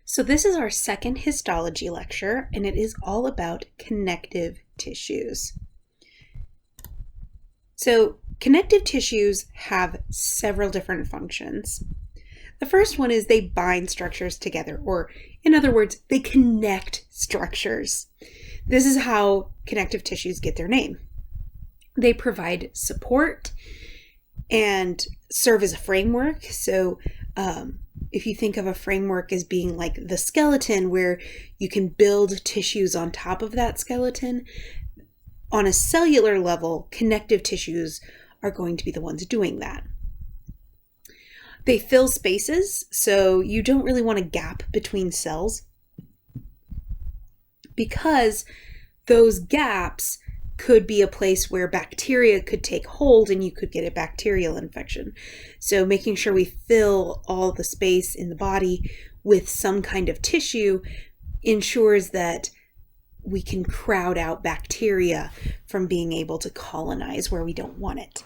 So this is our second histology lecture, and it is all about connective tissues. So connective tissues have several different functions. The first one is they bind structures together, or in other words, they connect structures. This is how connective tissues get their name. They provide support and serve as a framework. So if you think of a framework as being like the skeleton where you can build tissues on top of that skeleton, on a cellular level, connective tissues are going to be the ones doing that. They fill spaces, so you don't really want a gap between cells because those gaps could be a place where bacteria could take hold and you could get a bacterial infection. So making sure we fill all the space in the body with some kind of tissue ensures that we can crowd out bacteria from being able to colonize where we don't want it.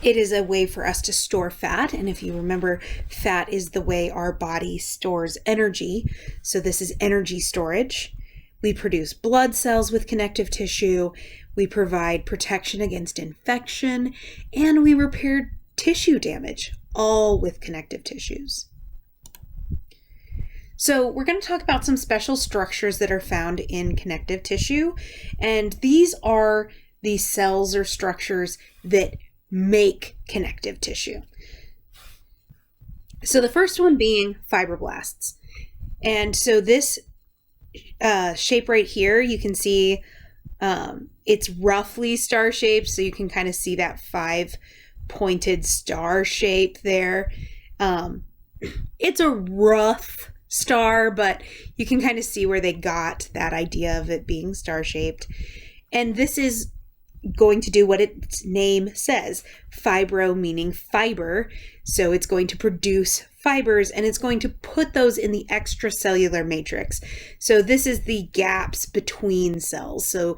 It is a way for us to store fat, and if you remember, fat is the way our body stores energy. So this is energy storage. We produce blood cells with connective tissue, we provide protection against infection, and we repair tissue damage, all with connective tissues. So we're going to talk about some special structures that are found in connective tissue, and these are the cells or structures that make connective tissue. So the first one being fibroblasts. And so this shape right here, you can see it's roughly star-shaped, so you can kind of see that 5-pointed star shape there. It's a rough star, but you can kind of see where they got that idea of it being star-shaped. And this is going to do what its name says, fibro meaning fiber. So it's going to produce fibers and it's going to put those in the extracellular matrix. So this is the gaps between cells. So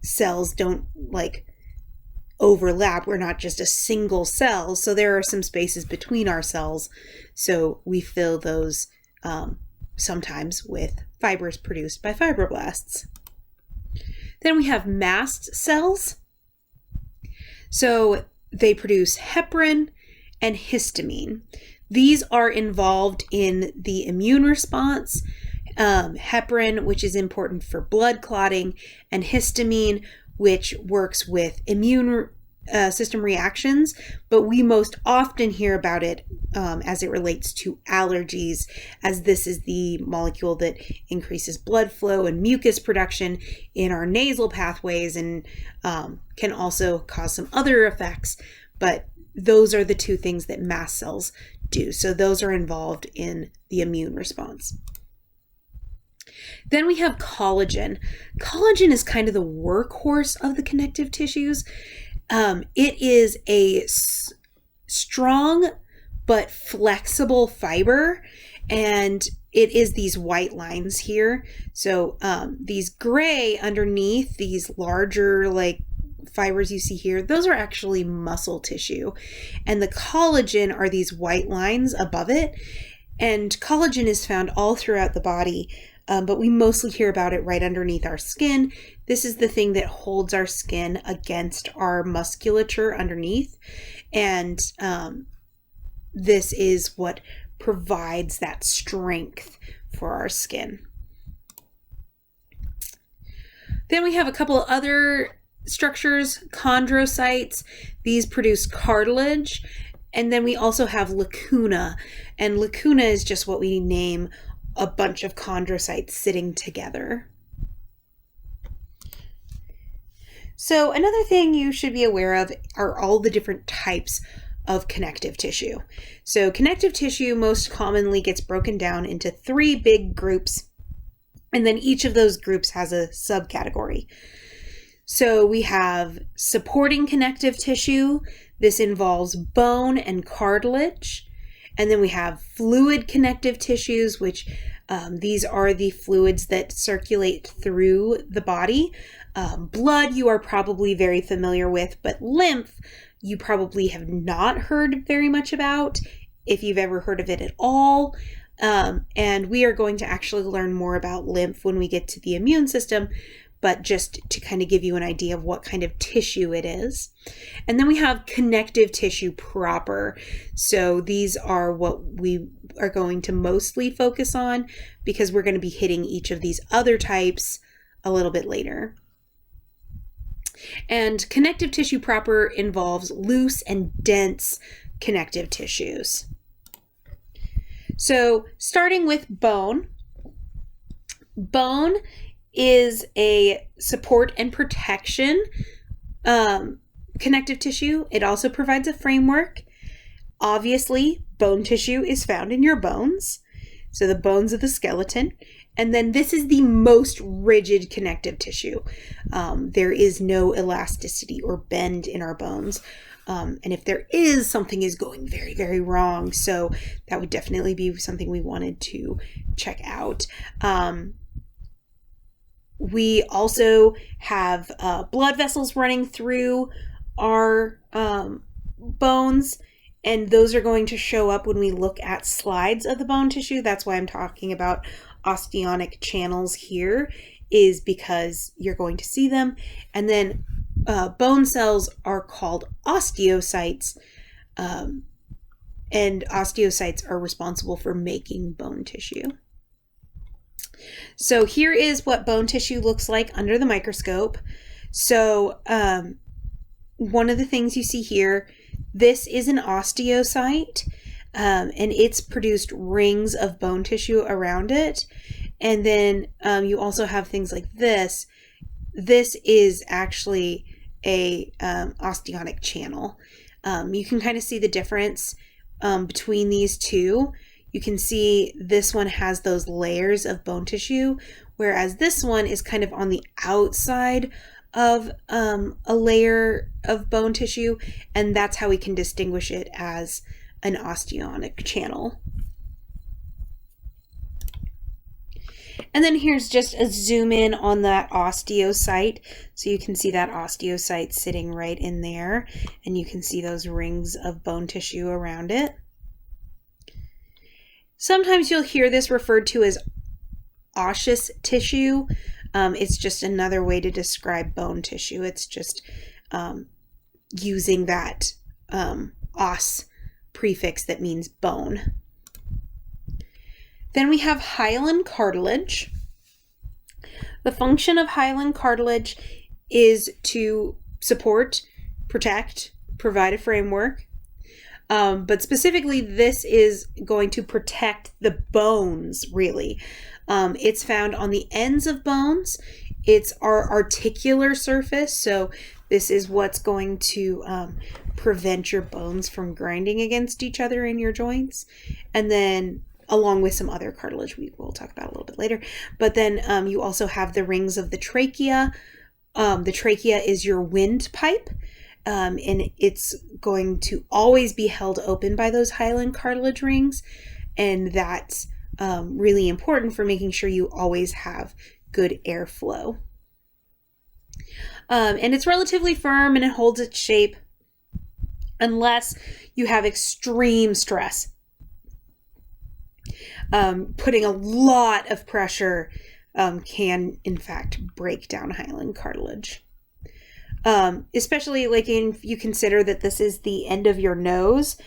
cells don't overlap. We're not just a single cell. So there are some spaces between our cells. So we fill those sometimes with fibers produced by fibroblasts. Then we have mast cells. So they produce heparin and histamine. These are involved in the immune response. Heparin, which is important for blood clotting, and histamine, which works with immune system reactions, but we most often hear about it as it relates to allergies, as this is the molecule that increases blood flow and mucus production in our nasal pathways and can also cause some other effects, but those are the two things that mast cells do. So those are involved in the immune response. Then we have collagen. Collagen is kind of the workhorse of the connective tissues. It is a strong but flexible fiber, and it is these white lines here. So these gray underneath, these larger fibers you see here, those are actually muscle tissue, and the collagen are these white lines above it. And collagen is found all throughout the body, but we mostly hear about it right underneath our skin. This is the thing that holds our skin against our musculature underneath. And this is what provides that strength for our skin. Then we have a couple of other structures, chondrocytes. These produce cartilage. And then we also have lacuna. And lacuna is just what we name a bunch of chondrocytes sitting together. So another thing you should be aware of are all the different types of connective tissue. So connective tissue most commonly gets broken down into 3 big groups, and then each of those groups has a subcategory. So we have supporting connective tissue. This involves bone and cartilage. And then we have fluid connective tissues, which these are the fluids that circulate through the body. Blood you are probably very familiar with, but lymph you probably have not heard very much about. if you've ever heard of it at all. And we are going to actually learn more about lymph when we get to the immune system, but just to kind of give you an idea of what kind of tissue it is. And then we have connective tissue proper. So these are what we are going to mostly focus on, because we're going to be hitting each of these other types a little bit later. And connective tissue proper involves loose and dense connective tissues. So starting with bone. Bone is a support and protection connective tissue. It also provides a framework. Obviously, bone tissue is found in your bones, so the bones of the skeleton. And then this is the most rigid connective tissue. There is no elasticity or bend in our bones. And if there is, something is going very, very wrong. So that would definitely be something we wanted to check out. We also have blood vessels running through our bones, and those are going to show up when we look at slides of the bone tissue. That's why I'm talking about osteonic channels here, is because you're going to see them. And then bone cells are called osteocytes, and osteocytes are responsible for making bone tissue. So here is what bone tissue looks like under the microscope. So one of the things you see here, this is an osteocyte, and it's produced rings of bone tissue around it. And then you also have things like this. This is actually a osteonic channel. You can kind of see the difference between these two. You can see this one has those layers of bone tissue, whereas this one is kind of on the outside of a layer of bone tissue, and that's how we can distinguish it as an osteonic channel. And then here's just a zoom in on that osteocyte. So you can see that osteocyte sitting right in there, and you can see those rings of bone tissue around it. Sometimes you'll hear this referred to as osseous tissue. It's just another way to describe bone tissue. It's just using that os prefix that means bone. Then we have hyaline cartilage. The function of hyaline cartilage is to support, protect, provide a framework. But specifically, this is going to protect the bones, really. It's found on the ends of bones. It's our articular surface. So this is what's going to prevent your bones from grinding against each other in your joints. And then along with some other cartilage we will talk about a little bit later. But then you also have the rings of the trachea. The trachea is your windpipe. And it's going to always be held open by those hyaline cartilage rings. And that's really important for making sure you always have good airflow. And it's relatively firm and it holds its shape unless you have extreme stress. Putting a lot of pressure can, in fact, break down hyaline cartilage. Especially like if you consider that this is the end of your nose.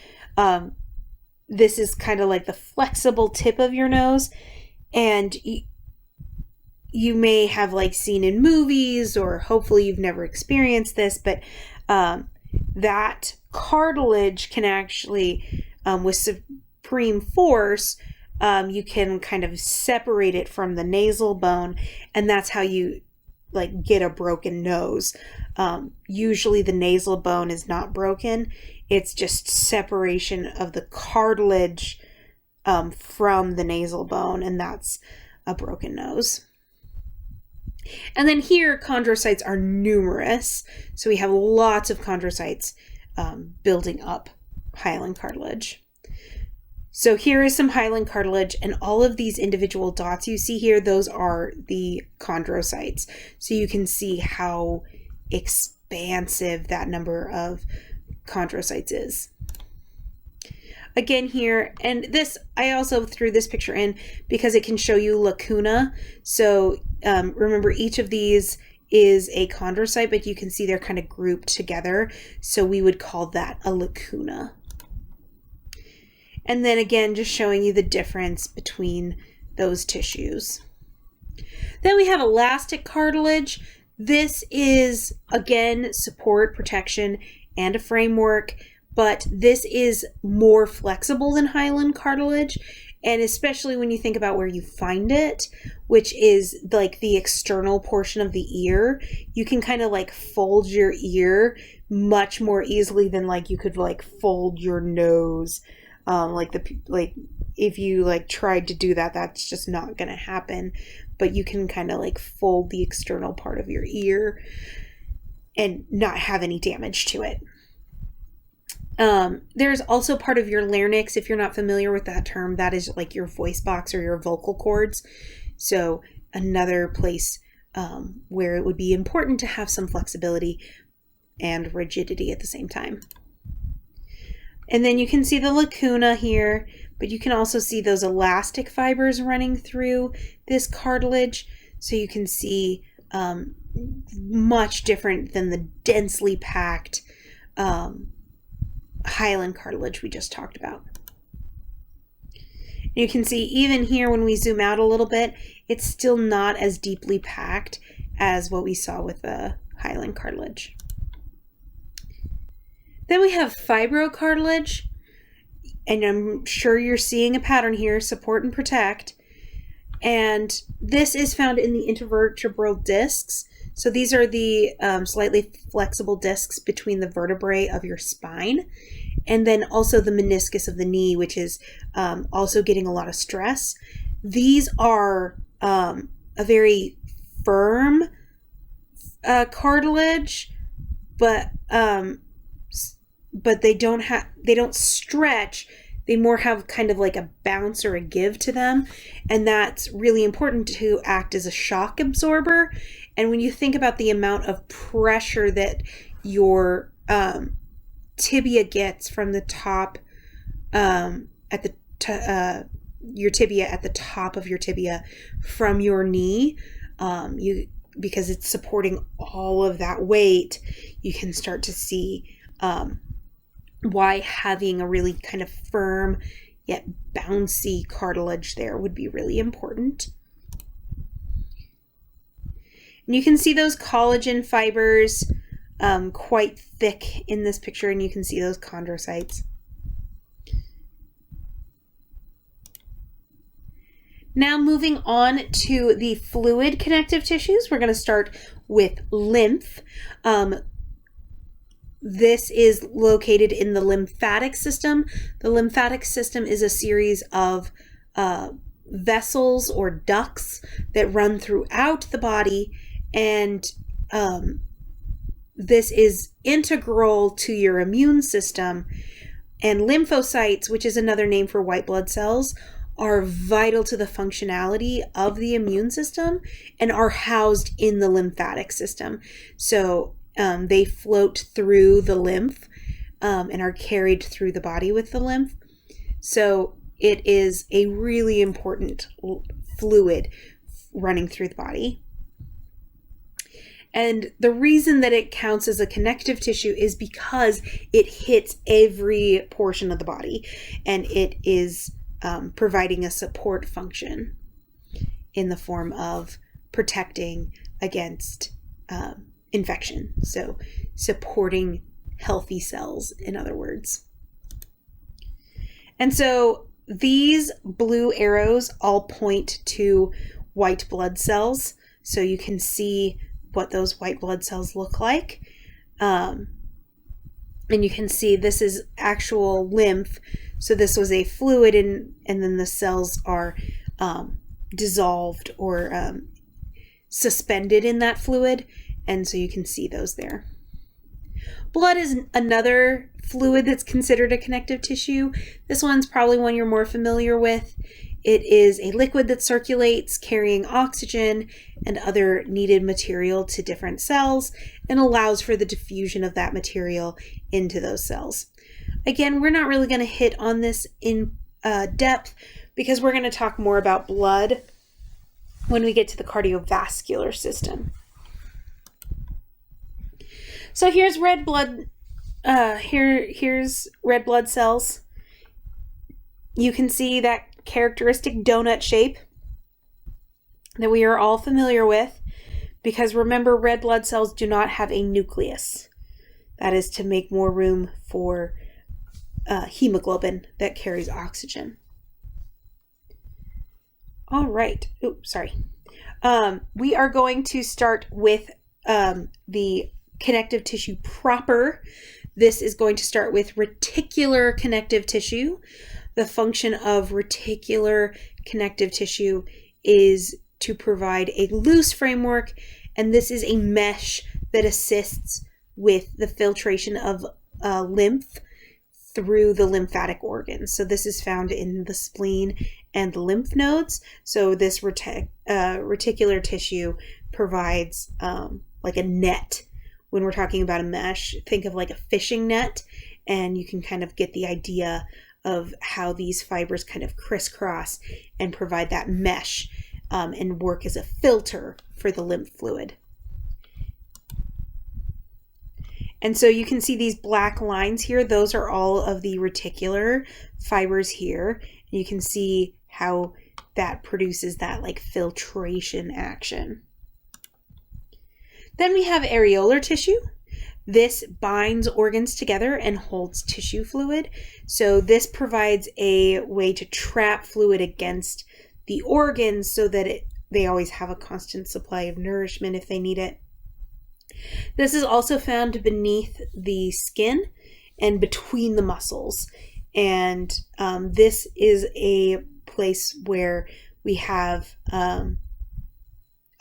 This is kind of like the flexible tip of your nose, and you may have like seen in movies, or hopefully you've never experienced this, but that cartilage can actually, with supreme force, you can kind of separate it from the nasal bone, and that's how you like get a broken nose. Usually the nasal bone is not broken. It's just separation of the cartilage from the nasal bone, and that's a broken nose. And then here, chondrocytes are numerous. So we have lots of chondrocytes building up hyaline cartilage. So here is some hyaline cartilage, and all of these individual dots you see here, those are the chondrocytes. So you can see how expansive that number of chondrocytes is. again here, and this, I also threw this picture in because it can show you lacuna. So remember, each of these is a chondrocyte, but you can see they're kind of grouped together. So we would call that a lacuna. And then again, just showing you the difference between those tissues. Then we have elastic cartilage. This is, again, support, protection, and a framework, but this is more flexible than hyaline cartilage. And especially when you think about where you find it, which is like the external portion of the ear, you can kind of like fold your ear much more easily than like you could like fold your nose. Like if you like tried to do that, that's just not going to happen. But you can kind of like fold the external part of your ear and not have any damage to it. There's also part of your larynx. If you're not familiar with that term, that is like your voice box or your vocal cords. So another place where it would be important to have some flexibility and rigidity at the same time. And then you can see the lacuna here, but you can also see those elastic fibers running through this cartilage. So you can see much different than the densely packed hyaline cartilage we just talked about. You can see even here when we zoom out a little bit, it's still not as deeply packed as what we saw with the hyaline cartilage. Then we have fibrocartilage, and I'm sure you're seeing a pattern here, support and protect. And this is found in the intervertebral discs. So these are the slightly flexible discs between the vertebrae of your spine. And then also the meniscus of the knee, which is also getting a lot of stress. These are a very firm cartilage, but they don't stretch. They more have kind of like a bounce or a give to them. And that's really important to act as a shock absorber. And when you think about the amount of pressure that your tibia gets from the top, your tibia at the top of your tibia from your knee, because it's supporting all of that weight, you can start to see why having a really kind of firm yet bouncy cartilage there would be really important. And you can see those collagen fibers quite thick in this picture, and you can see those chondrocytes. Now moving on to the fluid connective tissues, we're going to start with lymph. This is located in the lymphatic system. The lymphatic system is a series of vessels or ducts that run throughout the body, and this is integral to your immune system. And lymphocytes, which is another name for white blood cells, are vital to the functionality of the immune system and are housed in the lymphatic system. So they float through the lymph and are carried through the body with the lymph. So it is a really important fluid running through the body. And the reason that it counts as a connective tissue is because it hits every portion of the body, and it is providing a support function in the form of protecting against infection. So supporting healthy cells, in other words. And so these blue arrows all point to white blood cells. So you can see what those white blood cells look like. And you can see this is actual lymph. So this was a fluid, and then the cells are dissolved or suspended in that fluid. And so you can see those there. Blood is another fluid that's considered a connective tissue. This one's probably one you're more familiar with. It is a liquid that circulates, carrying oxygen and other needed material to different cells, and allows for the diffusion of that material into those cells. Again, we're not really going to hit on this in depth because we're going to talk more about blood when we get to the cardiovascular system. So here's red blood. Here's red blood cells. You can see that characteristic donut shape that we are all familiar with, because remember, red blood cells do not have a nucleus. That is to make more room for hemoglobin that carries oxygen. All right. Oops, sorry. We are going to start with the connective tissue proper. This is going to start with reticular connective tissue. The function of reticular connective tissue is to provide a loose framework, and this is a mesh that assists with the filtration of lymph through the lymphatic organs. So this is found in the spleen and the lymph nodes. So this reticular tissue provides like a net. When we're talking about a mesh, think of like a fishing net, and you can kind of get the idea of how these fibers kind of crisscross and provide that mesh and work as a filter for the lymph fluid. And so you can see these black lines here. Those are all of the reticular fibers here. You can see how that produces that like filtration action. Then we have areolar tissue. This binds organs together and holds tissue fluid. So this provides a way to trap fluid against the organs so that they always have a constant supply of nourishment if they need it. This is also found beneath the skin and between the muscles. And this is a place where we have a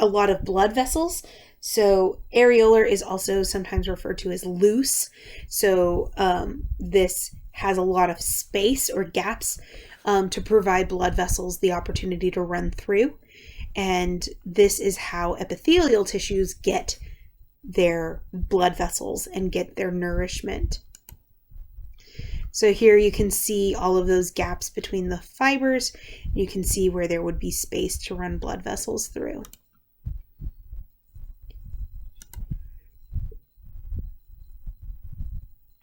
lot of blood vessels. So areolar is also sometimes referred to as loose. So this has a lot of space or gaps to provide blood vessels the opportunity to run through. And this is how epithelial tissues get their blood vessels and get their nourishment. So here you can see all of those gaps between the fibers. You can see where there would be space to run blood vessels through.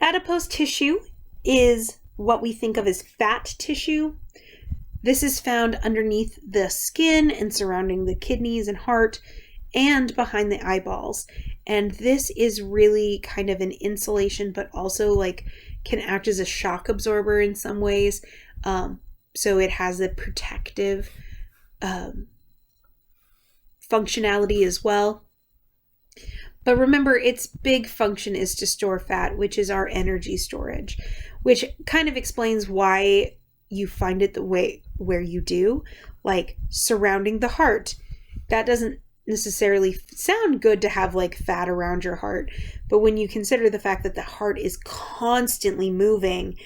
Adipose tissue is what we think of as fat tissue. This is found underneath the skin and surrounding the kidneys and heart and behind the eyeballs. And this is really kind of an insulation, but also like can act as a shock absorber in some ways. So it has a protective functionality as well. But remember, its big function is to store fat, which is our energy storage, which kind of explains why you find it the way where you do, like surrounding the heart. That doesn't necessarily sound good to have like fat around your heart, but when you consider the fact that the heart is constantly moving,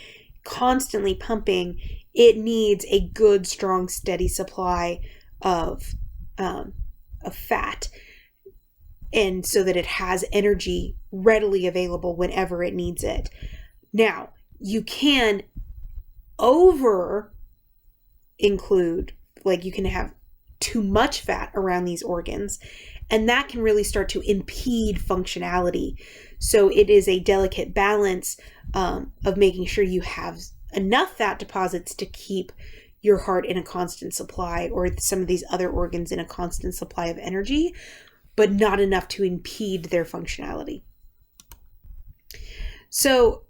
constantly pumping, it needs a good, strong, steady supply of fat. And so that it has energy readily available whenever it needs it. Now, you can over include, like you can have too much fat around these organs, and that can really start to impede functionality. So it is a delicate balance of making sure you have enough fat deposits to keep your heart in a constant supply, or some of these other organs in a constant supply of energy, but not enough to impede their functionality. So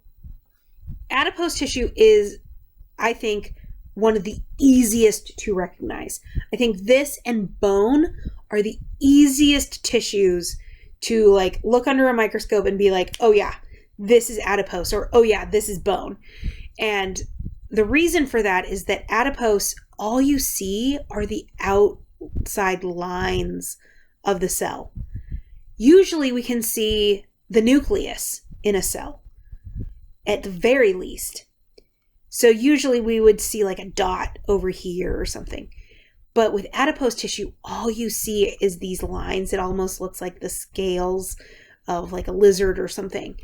adipose tissue is, I think, one of the easiest to recognize. I think this and bone are the easiest tissues to like look under a microscope and be like, oh yeah, this is adipose, or oh yeah, this is bone. And the reason for that is that adipose, all you see are the outside lines of the cell. Usually we can see the nucleus in a cell, at the very least. So usually we would see like a dot over here or something. But with adipose tissue, all you see is these lines. It almost looks like the scales of like a lizard or something.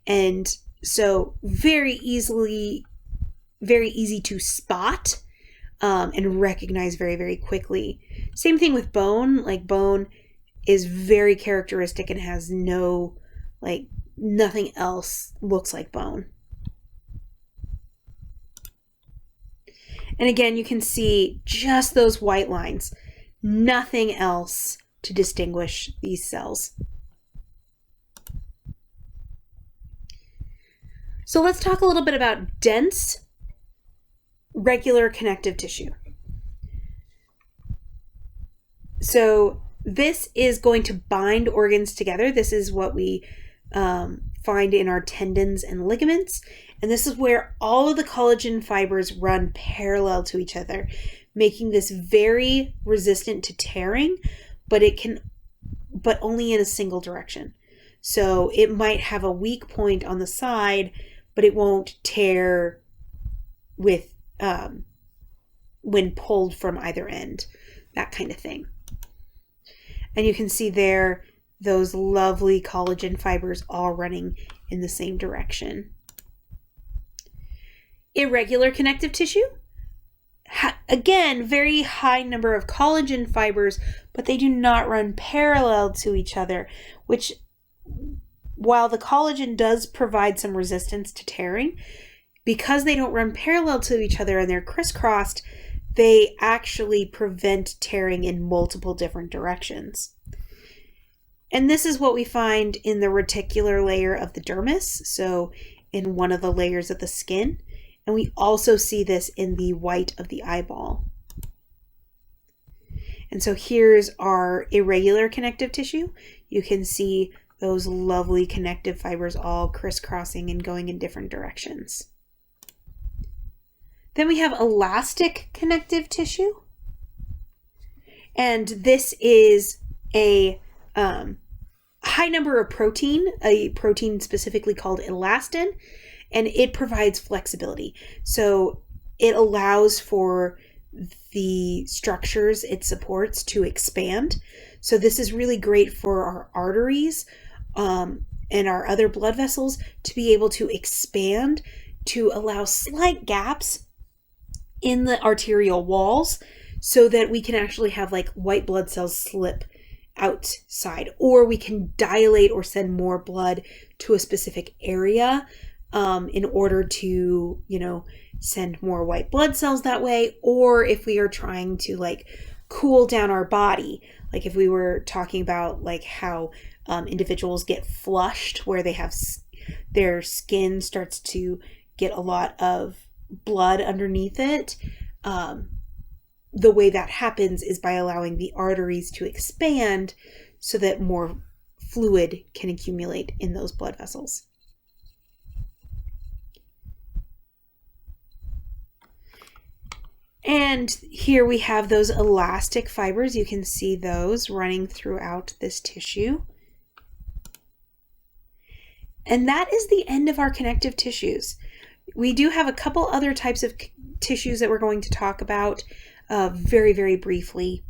And So very easy to spot and recognize very, very quickly. Same thing with bone. Like bone is very characteristic and has no, like nothing else looks like bone. And again, you can see just those white lines, nothing else to distinguish these cells. So let's talk a little bit about dense, regular connective tissue. So this is going to bind organs together. This is what we find in our tendons and ligaments. And this is where all of the collagen fibers run parallel to each other, making this very resistant to tearing, but only in a single direction. So it might have a weak point on the side, but it won't tear with when pulled from either end, that kind of thing. And you can see there those lovely collagen fibers all running in the same direction. Irregular connective tissue. Again, very high number of collagen fibers, but they do not run parallel to each other, which, while the collagen does provide some resistance to tearing, because they don't run parallel to each other and they're crisscrossed, they actually prevent tearing in multiple different directions. And this is what we find in the reticular layer of the dermis, so in one of the layers of the skin. And we also see this in the white of the eyeball. And so here's our irregular connective tissue. You can see those lovely connective fibers all crisscrossing and going in different directions. Then we have elastic connective tissue. And this is a high number of protein, a protein specifically called elastin, and it provides flexibility. So it allows for the structures it supports to expand. So this is really great for our arteries and our other blood vessels to be able to expand, to allow slight gaps in the arterial walls so that we can actually have like white blood cells slip outside, or we can dilate or send more blood to a specific area in order to, send more white blood cells that way. Or if we are trying to like cool down our body, like if we were talking about like how individuals get flushed, where they have their skin starts to get a lot of blood underneath it. The way that happens is by allowing the arteries to expand so that more fluid can accumulate in those blood vessels. And here we have those elastic fibers. You can see those running throughout this tissue. And that is the end of our connective tissues. We do have a couple other types of tissues that we're going to talk about very, very briefly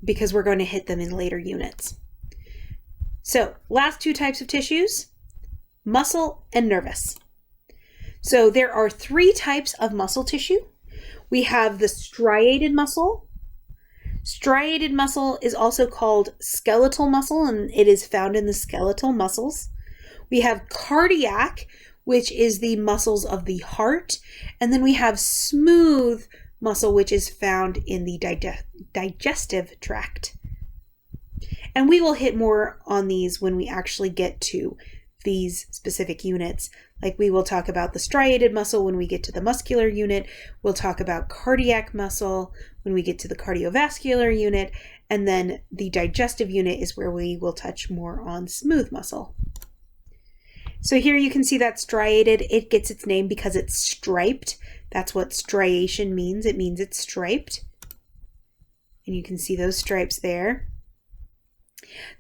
because we're going to hit them in later units. So, last two types of tissues, muscle and nervous. So there are three types of muscle tissue. We have the striated muscle. Striated muscle is also called skeletal muscle, and it is found in the skeletal muscles. We have cardiac, which is the muscles of the heart. And then we have smooth muscle, which is found in the digestive tract. And we will hit more on these when we actually get to these specific units. Like we will talk about the striated muscle when we get to the muscular unit. We'll talk about cardiac muscle when we get to the cardiovascular unit. And then the digestive unit is where we will touch more on smooth muscle. So here you can see that striated. It gets its name because it's striped. That's what striation means. It means it's striped. And you can see those stripes there.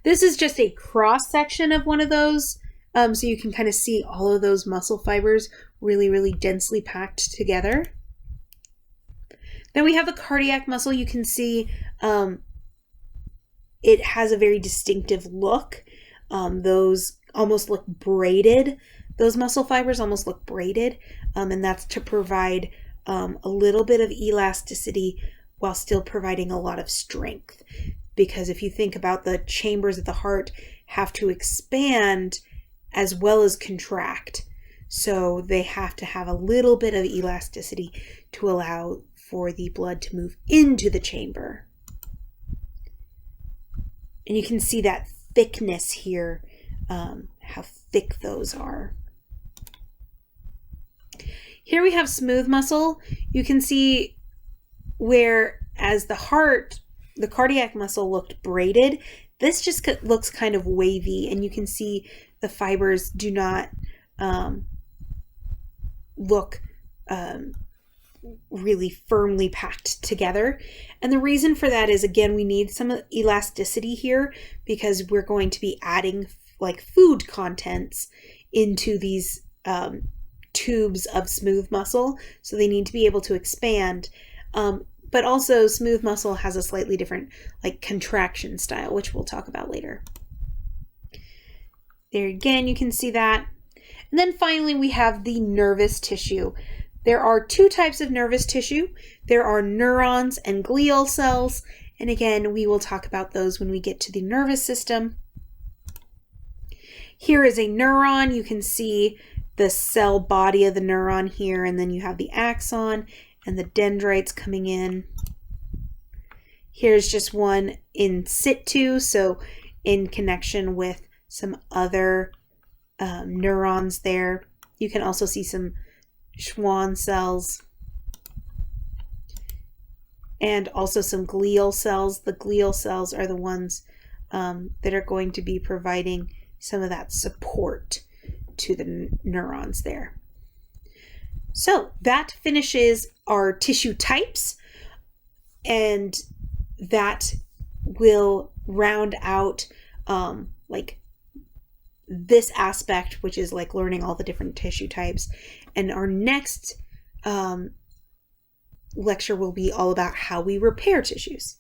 This is just a cross section of one of those. So you can kind of see all of those muscle fibers really, really densely packed together. Then we have the cardiac muscle. You can see it has a very distinctive look. Those almost look braided. Those muscle fibers almost look braided, and that's to provide a little bit of elasticity while still providing a lot of strength. Because if you think about the chambers of the heart have to expand as well as contract. So they have to have a little bit of elasticity to allow for the blood to move into the chamber. And you can see that thickness here, how thick those are. Here we have smooth muscle. You can see where as the heart, the cardiac muscle looked braided, this just looks kind of wavy, and you can see the fibers do not look really firmly packed together. And the reason for that is, again, we need some elasticity here because we're going to be adding like food contents into these tubes of smooth muscle. So they need to be able to expand. But also smooth muscle has a slightly different like contraction style, which we'll talk about later. There again, you can see that. And then finally, we have the nervous tissue. There are two types of nervous tissue. There are neurons and glial cells. And again, we will talk about those when we get to the nervous system. Here is a neuron. You can see the cell body of the neuron here, and then you have the axon and the dendrites coming in. Here's just one in situ, so in connection with some other neurons there. You can also see some Schwann cells and also some glial cells. The glial cells are the ones that are going to be providing some of that support to the neurons there. So that finishes our tissue types, and that will round out like this aspect, which is like learning all the different tissue types. And our next lecture will be all about how we repair tissues.